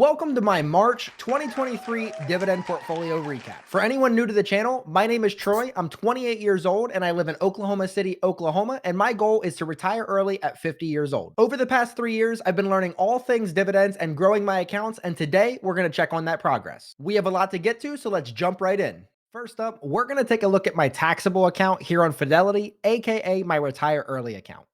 Welcome to my March 2023 dividend portfolio recap. For anyone new to the channel, my name is Troy. I'm 28 years old and I live in Oklahoma City, Oklahoma, and my goal is to retire early at 50 years old. Over the past 3 years, I've been learning all things dividends and growing my accounts, and today we're going to check on that progress. We have a lot to get to, so let's jump right in. First up, we're going to take a look at my taxable account here on Fidelity, aka my retire early account.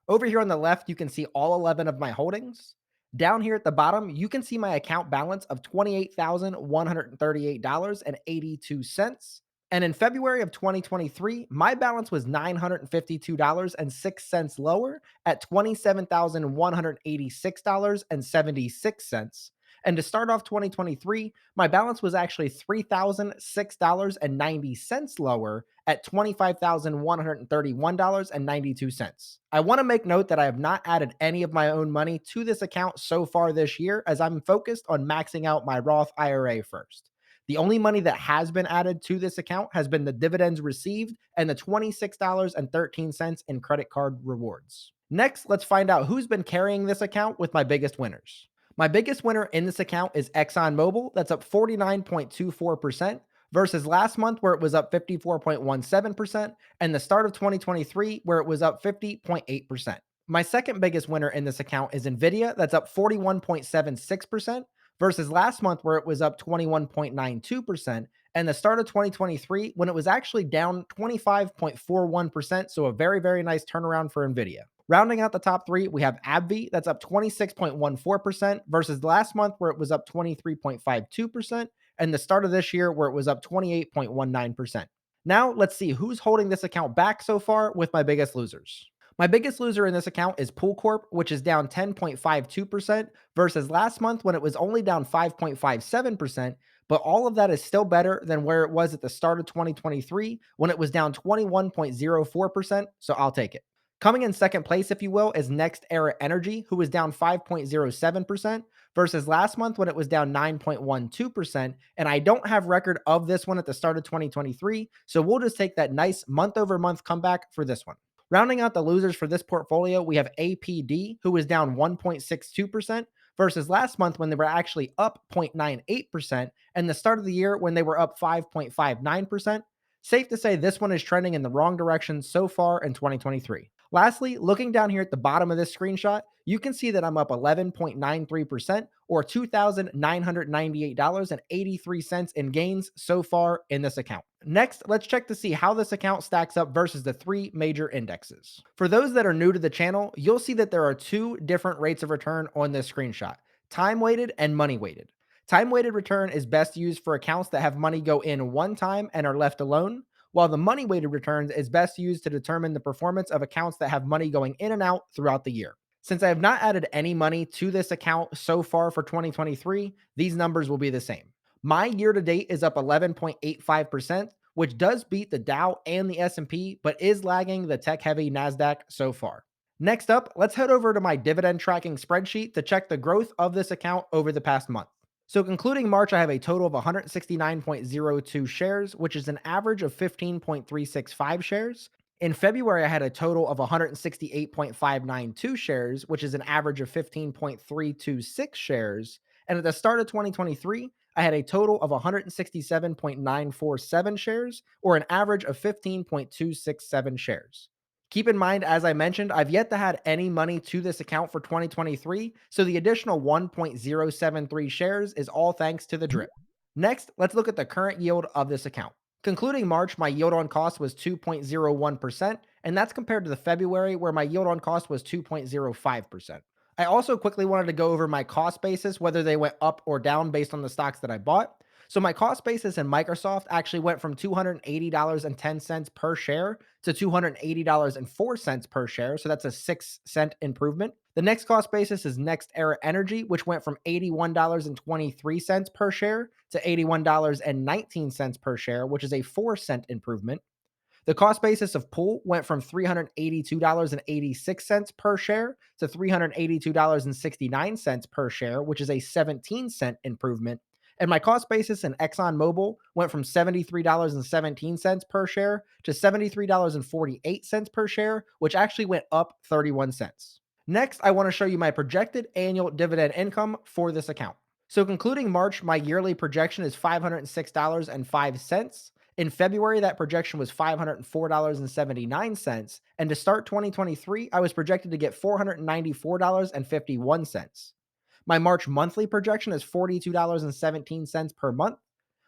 Over here on the left, you can see all 11 of my holdings. Down here at the bottom, you can see my account balance of $28,138.82. And in February of 2023, my balance was $952.06 lower at $27,186.76. And to start off 2023, my balance was actually $3,006.90 lower at $25,131.92. I want to make note that I have not added any of my own money to this account so far this year, as I'm focused on maxing out my Roth IRA first. The only money that has been added to this account has been the dividends received and the $26.13 in credit card rewards. Next, let's find out who's been carrying this account with my biggest winners. My biggest winner in this account is ExxonMobil, that's up 49.24%, versus last month where it was up 54.17%, and the start of 2023 where it was up 50.8%. My second biggest winner in this account is Nvidia, that's up 41.76%, versus last month where it was up 21.92%, and the start of 2023 when it was actually down 25.41%, so a very, very nice turnaround for Nvidia. Rounding out the top three, we have AbbVie, that's up 26.14% versus last month where it was up 23.52%, and the start of this year where it was up 28.19%. Now, let's see who's holding this account back so far with my biggest losers. My biggest loser in this account is Pool Corp, which is down 10.52% versus last month when it was only down 5.57%, but all of that is still better than where it was at the start of 2023 when it was down 21.04%, so I'll take it. Coming in second place, if you will, is Next Era Energy, who was down 5.07% versus last month when it was down 9.12%. And I don't have record of this one at the start of 2023, so we'll just take that nice month over month comeback for this one. Rounding out the losers for this portfolio, we have APD, who was down 1.62% versus last month when they were actually up 0.98%, and the start of the year when they were up 5.59%. Safe to say this one is trending in the wrong direction so far in 2023. Lastly, looking down here at the bottom of this screenshot, you can see that I'm up 11.93% or $2,998.83 in gains so far in this account. Next, let's check to see how this account stacks up versus the three major indexes. For those that are new to the channel, you'll see that there are two different rates of return on this screenshot: time weighted and money weighted. Time weighted return is best used for accounts that have money go in one time and are left alone, while the money weighted returns is best used to determine the performance of accounts that have money going in and out throughout the year. Since I have not added any money to this account so far for 2023, these numbers will be the same. My year to date is up 11.85%, which does beat the Dow and the S&P, but is lagging the tech-heavy Nasdaq so far. Next up, let's head over to my dividend tracking spreadsheet to check the growth of this account over the past month. So concluding March, I have a total of 169.02 shares, which is an average of 15.365 shares. In February, I had a total of 168.592 shares, which is an average of 15.326 shares. And at the start of 2023, I had a total of 167.947 shares, or an average of 15.267 shares. Keep in mind, as I mentioned, I've yet to add any money to this account for 2023, so the additional 1.073 shares is all thanks to the drip. Next, let's look at the current yield of this account. Concluding March, my yield on cost was 2.01%, and that's compared to the February where my yield on cost was 2.05%. I also quickly wanted to go over my cost basis, whether they went up or down based on the stocks that I bought. So my cost basis in Microsoft actually went from $280.10 per share to $280.04 per share. So that's a 6-cent improvement. The next cost basis is Next Era Energy, which went from $81.23 per share to $81.19 per share, which is a 4-cent improvement. The cost basis of Pool went from $382.86 per share to $382.69 per share, which is a 17-cent improvement. And my cost basis in ExxonMobil went from $73.17 per share to $73.48 per share, which actually went up 31 cents. Next, I want to show you my projected annual dividend income for this account. So concluding March, my yearly projection is $506.05. In February, that projection was $504.79. And to start 2023, I was projected to get $494.51. My March monthly projection is $42.17 per month.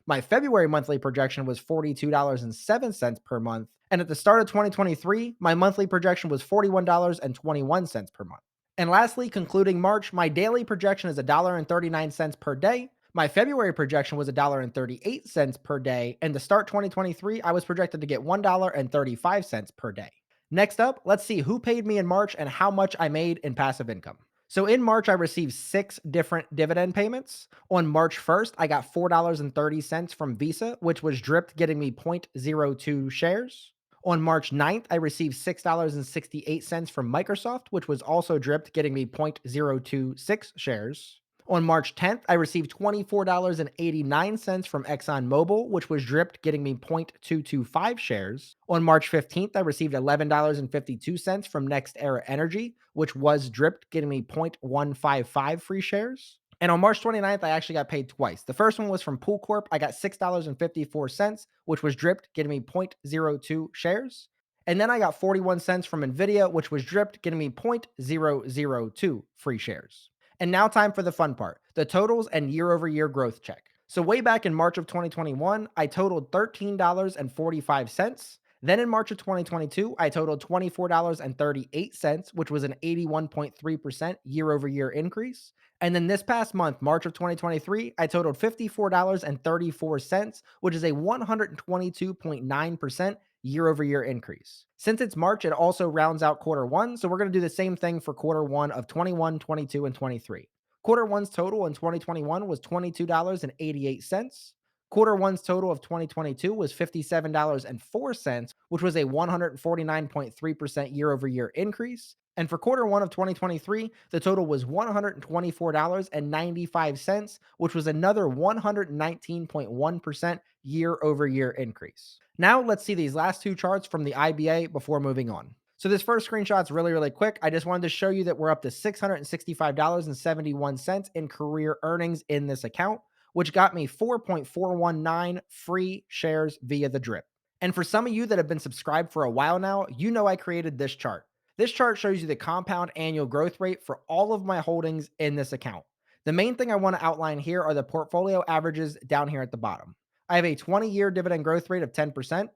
My February monthly projection was $42.07 per month. And at the start of 2023, my monthly projection was $41.21 per month. And lastly, concluding March, my daily projection is $1.39 per day. My February projection was $1.38 per day. And to start 2023, I was projected to get $1.35 per day. Next up, let's see who paid me in March and how much I made in passive income. So in March, I received 6 different dividend payments. On March 1st, I got $4.30 from Visa, which was dripped, getting me zero point zero 0.02 shares. On March 9th, I received $6.68 from Microsoft, which was also dripped, getting me zero point zero 0.026 shares. On March 10th, I received $24.89 from ExxonMobil, which was dripped, getting me zero point 0.225 shares. On March 15th, I received $11.52 from Next Era Energy, which was dripped, getting me zero point 0.155 free shares. And on March 29th, I actually got paid twice. The first one was from Pool Corp. I got $6.54, which was dripped, getting me zero point zero 0.02 shares. And then I got 41 cents from Nvidia, which was dripped, getting me zero point zero 0.002 free shares. And now, time for the fun part, the totals and year over year growth check. So, way back in March of 2021, I totaled $13.45. Then in March of 2022, I totaled $24.38, which was an 81.3% year over year increase. And then this past month, March of 2023, I totaled $54.34, which is a 122.9% year over year increase. Since it's March, it also rounds out quarter one. So we're going to do the same thing for quarter one of 21, 22, and 23. Quarter one's total in 2021 was $22.88. Quarter one's total of 2022 was $57.04, which was a 149.3% year over year increase. And for quarter one of 2023, the total was $124.95, which was another 119.1% year over year increase. Now let's see these last two charts from the IBA before moving on. So this first screenshot's really, really quick. I just wanted to show you that we're up to $665.71 in career earnings in this account, which got me 4.419 free shares via the drip. And for some of you that have been subscribed for a while now, you know I created this chart. This chart shows you the compound annual growth rate for all of my holdings in this account. The main thing I want to outline here are the portfolio averages down here at the bottom. I have a 20-year dividend growth rate of 10%,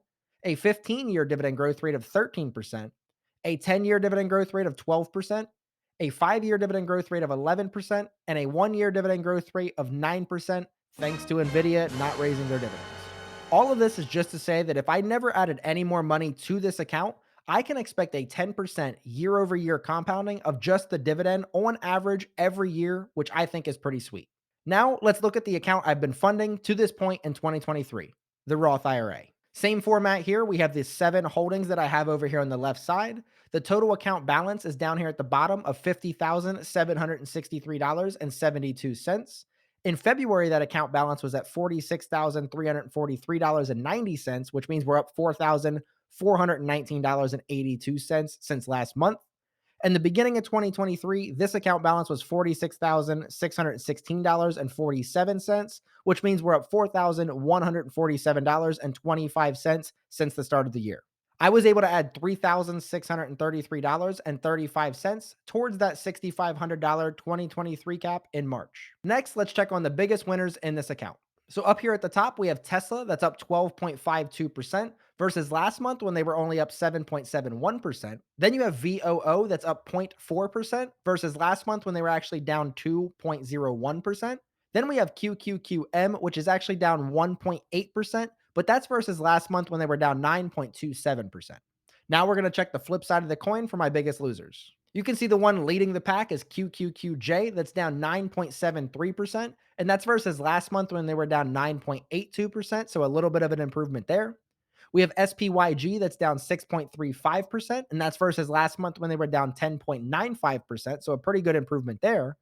a 15-year dividend growth rate of 13%, a 10-year dividend growth rate of 12%, a 5-year dividend growth rate of 11%, and a 1-year dividend growth rate of 9%, thanks to Nvidia not raising their dividends. All of this is just to say that if I never added any more money to this account, I can expect a 10% year over year compounding of just the dividend on average every year, which I think is pretty sweet. Now, let's look at the account I've been funding to this point in 2023, the Roth IRA. Same format here. We have the 7 holdings that I have over here on the left side. The total account balance is down here at the bottom of $50,763.72. In February, that account balance was at $46,343.90, which means we're up $4,419.82 since last month. In the beginning of 2023, this account balance was $46,616.47, which means we're up $4,147.25 since the start of the year. I was able to add $3,633.35 towards that $6,500 2023 cap in March. Next, let's check on the biggest winners in this account. So up here at the top, we have Tesla that's up 12.52% versus last month when they were only up 7.71%. Then you have VOO that's up 0.4% versus last month when they were actually down 2.01%. Then we have QQQM, which is actually down 1.8%, but that's versus last month when they were down 9.27%. Now we're going to check the flip side of the coin for my biggest losers. You can see the one leading the pack is QQQJ, that's down 9.73%, and that's versus last month when they were down 9.82%, so a little bit of an improvement there. We have SPYG that's down 6.35%, and that's versus last month when they were down 10.95%, so a pretty good improvement there.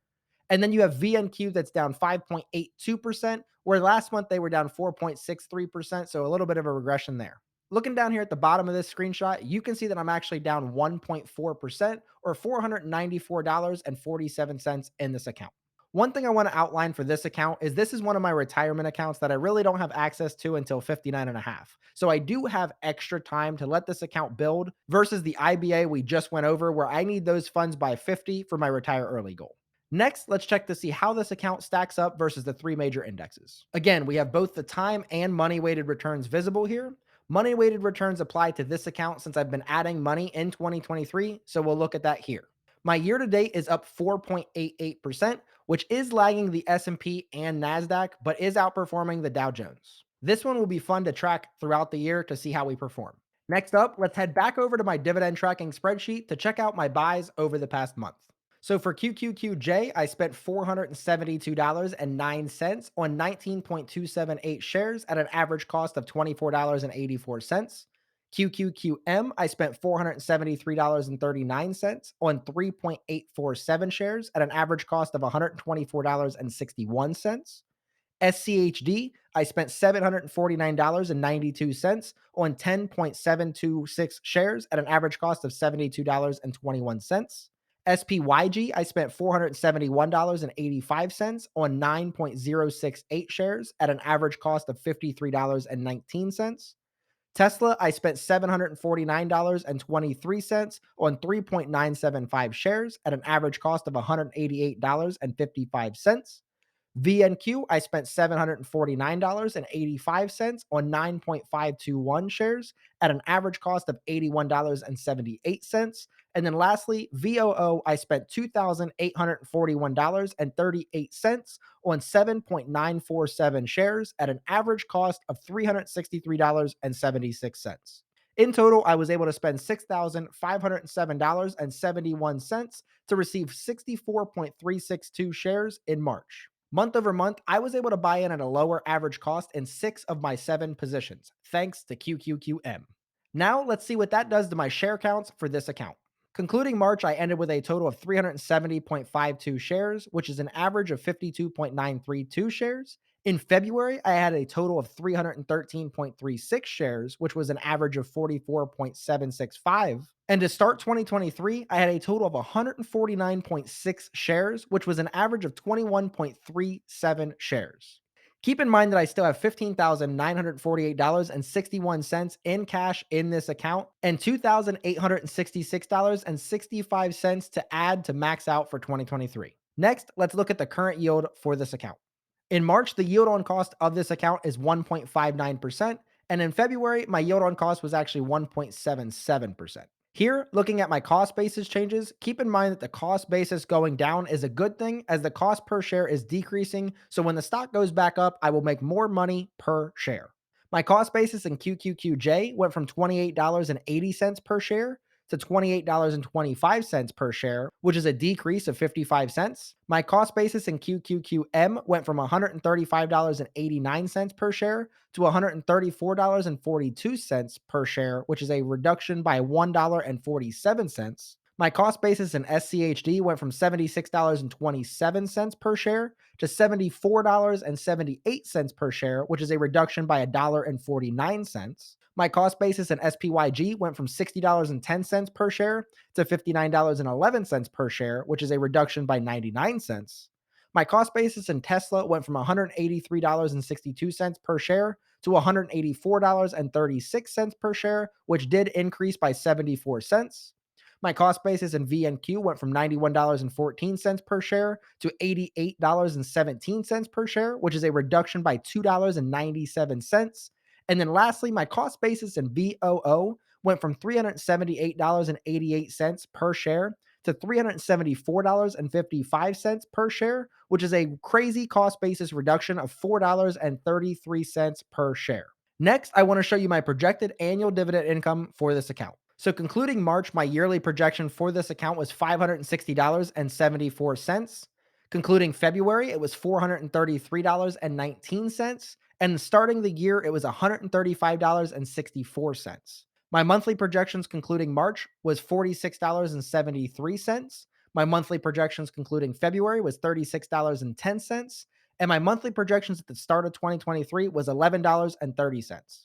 And then you have VNQ that's down 5.82%, where last month they were down 4.63%, so a little bit of a regression there. Looking down here at the bottom of this screenshot, you can see that I'm actually down 1.4% or $494.47 in this account. One thing I want to outline for this account is this is one of my retirement accounts that I really don't have access to until 59 and a half. So I do have extra time to let this account build versus the IBA we just went over where I need those funds by 50 for my retire early goal. Next, let's check to see how this account stacks up versus the three major indexes. Again, we have both the time and money weighted returns visible here. Money weighted returns apply to this account since I've been adding money in 2023, so we'll look at that here. My year to date is up 4.88%, which is lagging the S&P and Nasdaq, but is outperforming the Dow Jones. This one will be fun to track throughout the year to see how we perform. Next up, let's head back over to my dividend tracking spreadsheet to check out my buys over the past month. So for QQQJ, I spent $472.09 on 19.278 shares at an average cost of $24.84. QQQM, I spent $473.39 on 3.847 shares at an average cost of $124.61. SCHD, I spent $749.92 on 10.726 shares at an average cost of $72.21. SPYG, I spent $471.85 on 9.068 shares at an average cost of $53.19. Tesla, I spent $749.23 on 3.975 shares at an average cost of $188.55. VNQ, I spent $749.85 on 9.521 shares at an average cost of $81.78. And then lastly, VOO, I spent $2,841.38 on 7.947 shares at an average cost of $363.76. In total, I was able to spend $6,507.71 to receive 64.362 shares in March. Month over month, I was able to buy in at a lower average cost in 6 of my 7 positions, thanks to QQQM. Now, let's see what that does to my share counts for this account. Concluding March, I ended with a total of 370.52 shares, which is an average of 52.932 shares. In February, I had a total of 313.36 shares, which was an average of 44.765. And to start 2023, I had a total of 149.6 shares, which was an average of 21.37 shares. Keep in mind that I still have $15,948.61 in cash in this account and $2,866.65 to add to max out for 2023. Next, let's look at the current yield for this account. In March, the yield on cost of this account is 1.59%, and in February, my yield on cost was actually 1.77%. Here, looking at my cost basis changes, keep in mind that the cost basis going down is a good thing as the cost per share is decreasing. So when the stock goes back up, I will make more money per share. My cost basis in QQQJ went from $28.80 per share to $28.25 per share, which is a decrease of 55 cents. My cost basis in QQQM went from $135.89 per share to $134.42 per share, which is a reduction by $1.47. My cost basis in SCHD went from $76.27 per share to $74.78 per share, which is a reduction by $1.49. My cost basis in SPYG went from $60.10 per share to $59.11 per share, which is a reduction by 99 cents. My cost basis in Tesla went from $183.62 per share to $184.36 per share, which did increase by 74 cents. My cost basis in VNQ went from $91.14 per share to $88.17 per share, which is a reduction by $2.97. And then lastly, my cost basis in VOO went from $378.88 per share to $374.55 per share, which is a crazy cost basis reduction of $4.33 per share. Next, I want to show you my projected annual dividend income for this account. So concluding March, my yearly projection for this account was $560.74. Concluding February, it was $433.19. And starting the year, it was $135.64. My monthly projections concluding March was $46.73. My monthly projections concluding February was $36.10. And my monthly projections at the start of 2023 was $11.30.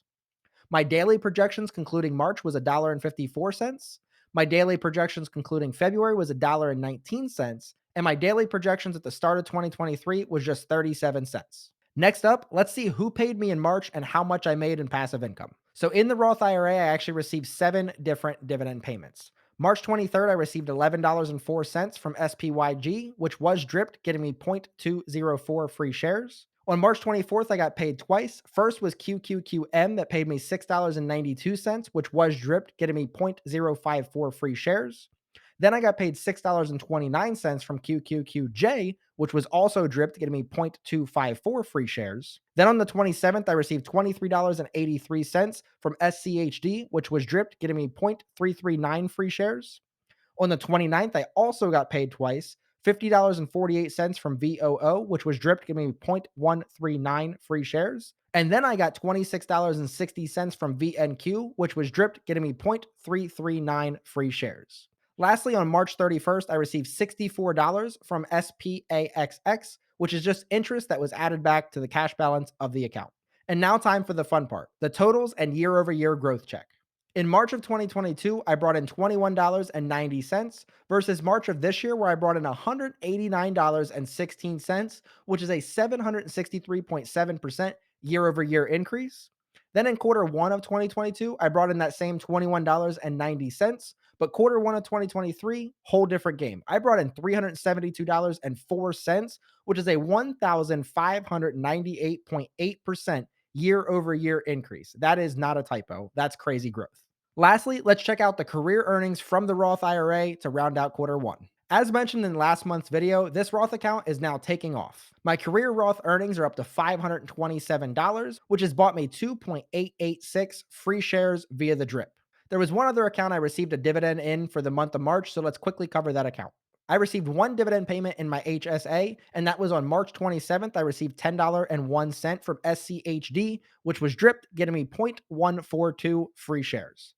My daily projections concluding March was $1.54. My daily projections concluding February was $1.19. and my daily projections at the start of 2023 was just 37 cents. Next up, let's see who paid me in March and how much I made in passive income. So in the Roth IRA, I actually received 7 different dividend payments. March 23rd, I received $11.04 from SPYG, which was dripped, getting me 0.204 free shares. On March 24th, I got paid twice. First was QQQM that paid me $6.92, which was dripped, getting me 0.054 free shares. Then I got paid $6.29 from QQQJ, which was also dripped, getting me 0.254 free shares. Then on the 27th, I received $23.83 from SCHD, which was dripped, getting me 0.339 free shares. On the 29th, I also got paid twice, $50.48 from VOO, which was dripped, giving me 0.139 free shares. And then I got $26.60 from VNQ, which was dripped, getting me 0.339 free shares. Lastly, on March 31st, I received $64 from SPAXX, which is just interest that was added back to the cash balance of the account. And now, time for the fun part, the totals and year over year growth check. In March of 2022, I brought in $21.90 versus March of this year, where I brought in $189.16, which is a 763.7% year over year increase. Then in quarter one of 2022, I brought in that same $21.90, but quarter one of 2023, whole different game. I brought in $372.04, which is a 1,598.8% year over year increase. That is not a typo. That's crazy growth. Lastly, let's check out the career earnings from the Roth IRA to round out quarter one. As mentioned in last month's video, this Roth account is now taking off. My career Roth earnings are up to $527, which has bought me 2.886 free shares via the drip. There was one other account I received a dividend in for the month of March, so let's quickly cover that account. I received one dividend payment in my HSA, and that was on March 27th. I received $10.01 from SCHD, which was dripped, getting me 0.142 free shares.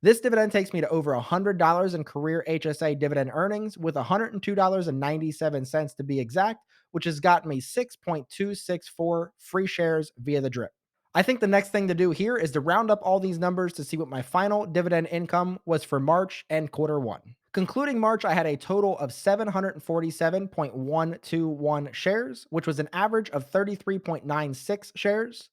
This dividend takes me to over $100 in career HSA dividend earnings, with $102.97 to be exact, which has gotten me 6.264 free shares via the drip. I think the next thing to do here is to round up all these numbers to see what my final dividend income was for March and quarter one. Concluding March, I had a total of 747.121 shares, which was an average of 33.96 shares.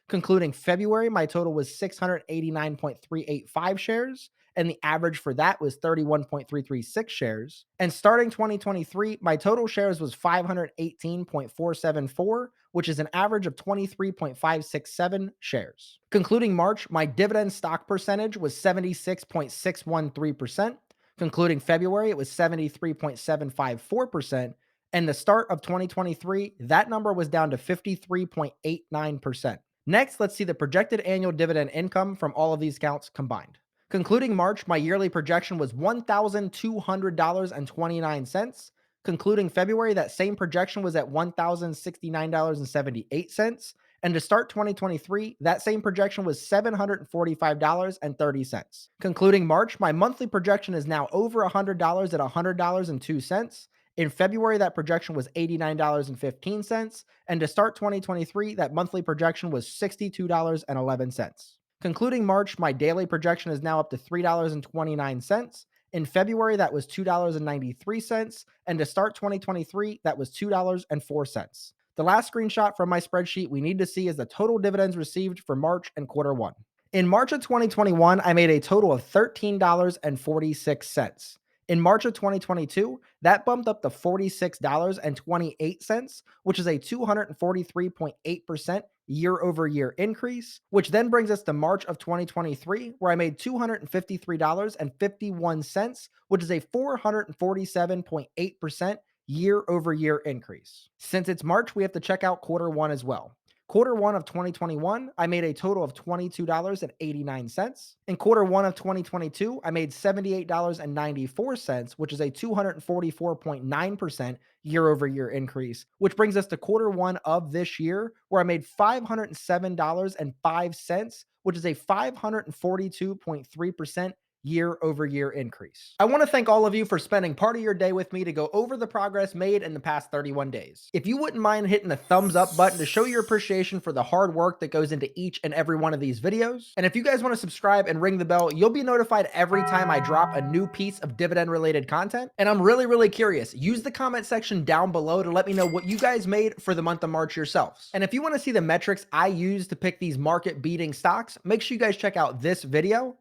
Concluding February, my total was 689.385 shares, and the average for that was 31.336 shares. And starting 2023, my total shares was 518.474, which is an average of 23.567 shares. Concluding March, my dividend stock percentage was 76.613%. Concluding February, it was 73.754%. And the start of 2023, that number was down to 53.89%. Next, let's see the projected annual dividend income from all of these accounts combined. Concluding March, my yearly projection was $1,200.29. Concluding February, that same projection was at $1,069.78. And to start 2023, that same projection was $745.30. Concluding March, my monthly projection is now over $100 at $100.02. In February, that projection was $89.15. And to start 2023, that monthly projection was $62.11. Concluding March, my daily projection is now up to $3.29. In February, that was $2.93. And to start 2023, that was $2.04. The last screenshot from my spreadsheet we need to see is the total dividends received for March and quarter one. In March of 2021, I made a total of $13.46. In March of 2022, that bumped up to $46.28, which is a 243.8% year over year increase, which then brings us to March of 2023, where I made $253.51, which is a 447.8% year over year increase. Since it's March, we have to check out quarter one as well. Quarter one of 2021, I made a total of $22.89. In quarter one of 2022, I made $78.94, which is a 244.9% year over year increase, which brings us to quarter one of this year, where I made $507.05, which is a 542.3% year-over-year increase. I want to thank all of you for spending part of your day with me to go over the progress made in the past 31 days. If you wouldn't mind hitting the thumbs up button to show your appreciation for the hard work that goes into each and every one of these videos. And if you guys want to subscribe and ring the bell, you'll be notified every time I drop a new piece of dividend related content. And I'm really curious. Use the comment section down below to let me know what you guys made for the month of March yourselves. And if you want to see the metrics I use to pick these market beating stocks, make sure you guys check out this video.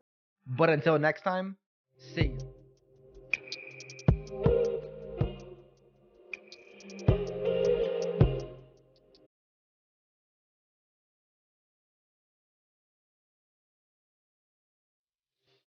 But until next time, see you.